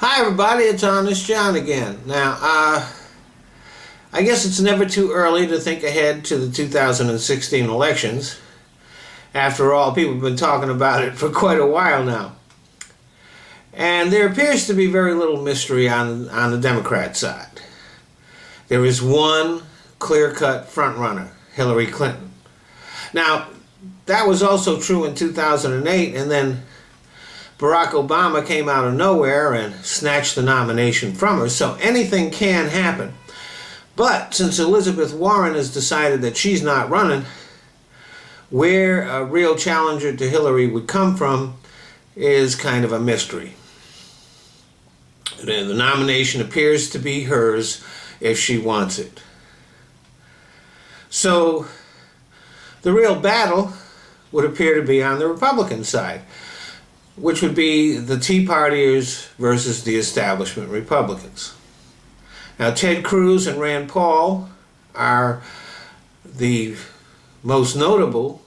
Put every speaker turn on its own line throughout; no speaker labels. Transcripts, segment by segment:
Hi everybody, it's Honest John again. Now, I guess it's never too early to think ahead to the 2016 elections. After all, people have been talking about it for quite a while now. And there appears to be very little mystery on the Democrat side. There is one clear-cut frontrunner, Hillary Clinton. Now, that was also true in 2008, and then Barack Obama came out of nowhere and snatched the nomination from her, so anything can happen. But since Elizabeth Warren has decided that she's not running, where a real challenger to Hillary would come from is kind of a mystery. The nomination appears to be hers if she wants it. So the real battle would appear to be on the Republican side, which would be the Tea Partiers versus the establishment Republicans. Now, Ted Cruz and Rand Paul are the most notable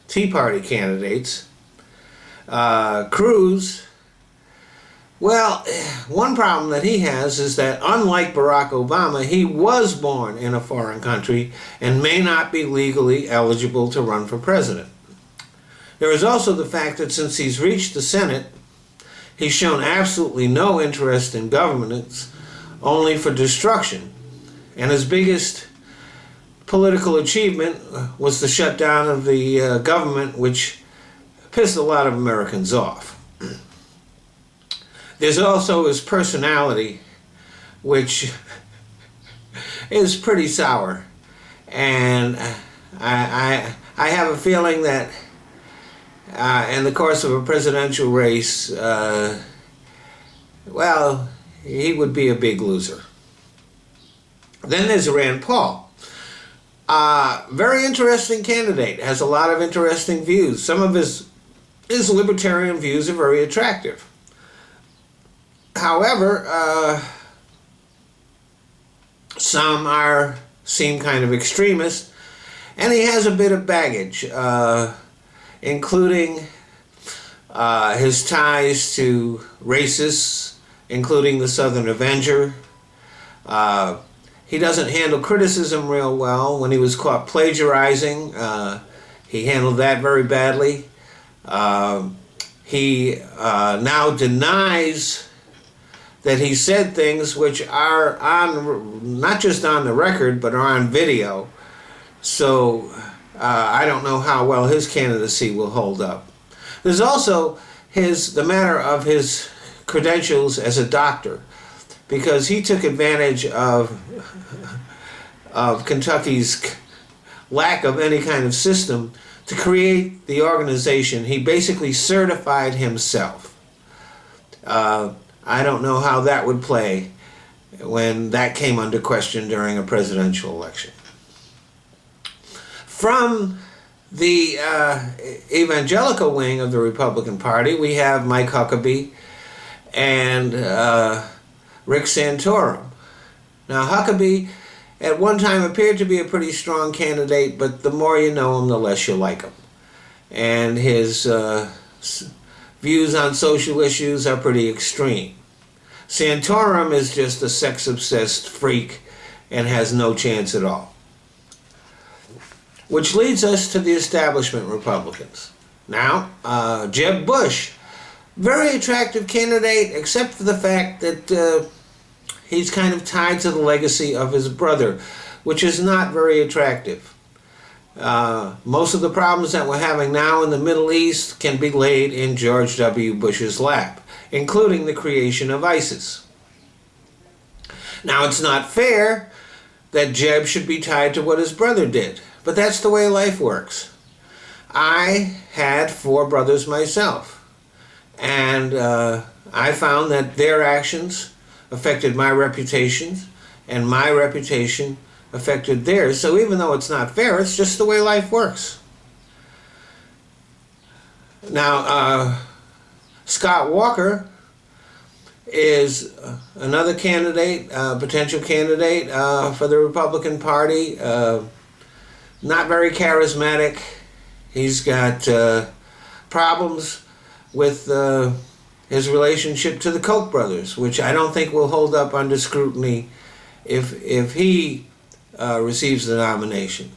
Tea Party candidates. Cruz, well, one problem that he has is that unlike Barack Obama, he was born in a foreign country and may not be legally eligible to run for president. There is also the fact that since he's reached the Senate, he's shown absolutely no interest in governance, only for destruction. And his biggest political achievement was the shutdown of the government, which pissed a lot of Americans off. There's also his personality, which is pretty sour. And I have a feeling that in the course of a presidential race, well, he would be a big loser. Then there's Rand Paul. Very interesting candidate, has a lot of interesting views. Some of his libertarian views are very attractive. However, some seem kind of extremist, and he has a bit of baggage, including his ties to racists, including the Southern Avenger. He doesn't handle criticism real well. When he was caught plagiarizing, he handled that very badly. He now denies that he said things which are on, not just on the record, but are on video. So I don't know how well his candidacy will hold up. There's also the matter of his credentials as a doctor, because he took advantage of Kentucky's lack of any kind of system to create the organization. He basically certified himself. I don't know how that would play when that came under question during a presidential election. From the evangelical wing of the Republican Party, we have Mike Huckabee and Rick Santorum. Now, Huckabee at one time appeared to be a pretty strong candidate, but the more you know him, the less you like him. And his views on social issues are pretty extreme. Santorum is just a sex-obsessed freak and has no chance at all. Which leads us to the establishment Republicans. Now, Jeb Bush, very attractive candidate, except for the fact that he's kind of tied to the legacy of his brother, which is not very attractive. Most of the problems that we're having now in the Middle East can be laid in George W. Bush's lap, including the creation of ISIS. Now, it's not fair that Jeb should be tied to what his brother did, but that's the way life works. I had 4 brothers myself, and I found that their actions affected my reputation, and my reputation affected theirs. So even though it's not fair, it's just the way life works. Now, Scott Walker is another candidate, potential candidate for the Republican Party. Not very charismatic. He's got problems with his relationship to the Koch brothers, which I don't think will hold up under scrutiny if he receives the nomination.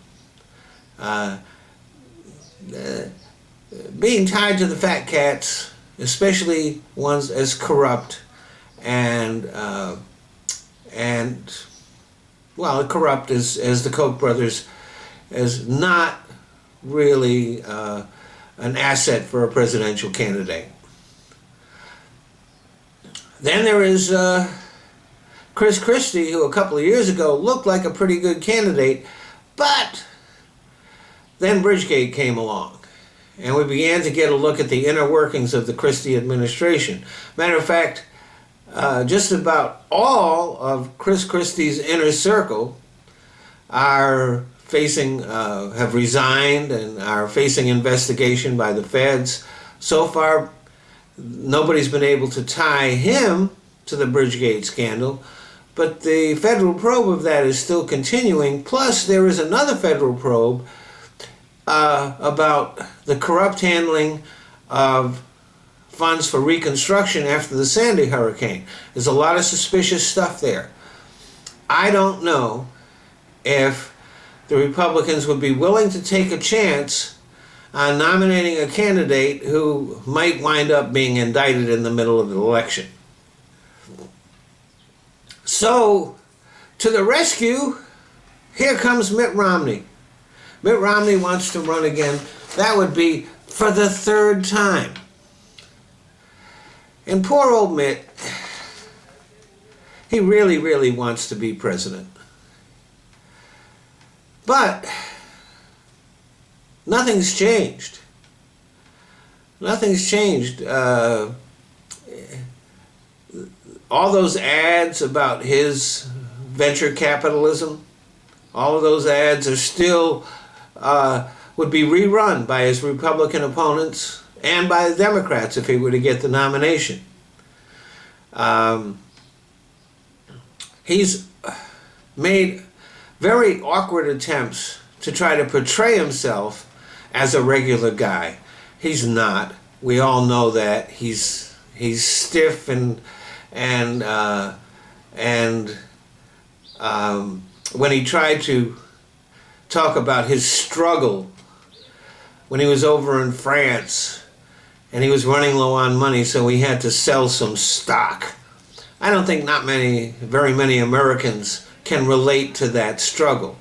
Being tied to the fat cats, especially ones as corrupt and corrupt as the Koch brothers, is not really an asset for a presidential candidate. Then there is Chris Christie, who a couple of years ago looked like a pretty good candidate, but then Bridgegate came along, and we began to get a look at the inner workings of the Christie administration. Matter of fact, just about all of Chris Christie's inner circle are have resigned and are facing investigation by the feds. So far, nobody's been able to tie him to the Bridgegate scandal, but the federal probe of that is still continuing. Plus, there is another federal probe about the corrupt handling of funds for reconstruction after the Sandy hurricane. There's a lot of suspicious stuff there. I don't know if the Republicans would be willing to take a chance on nominating a candidate who might wind up being indicted in the middle of the election. So, to the rescue, here comes Mitt Romney. Mitt Romney wants to run again. That would be for the third time. And poor old Mitt, he really, really wants to be president. But nothing's changed. Nothing's changed. All those ads about his venture capitalism, all of those ads are still, would be rerun by his Republican opponents and by the Democrats if he were to get the nomination. He's made very awkward attempts to try to portray himself as a regular guy. He's not. We all know that. He's stiff and when he tried to talk about his struggle when he was over in France and he was running low on money, so he had to sell some stock. I don't think very many Americans can relate to that struggle.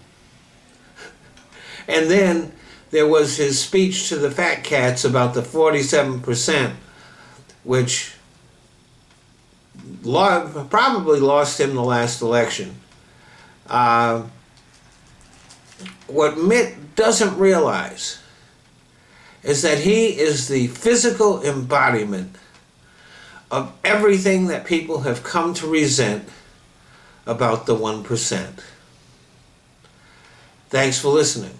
And then there was his speech to the fat cats about the 47%, which probably lost him the last election. What Mitt doesn't realize is that he is the physical embodiment of everything that people have come to resent about the 1%. Thanks for listening.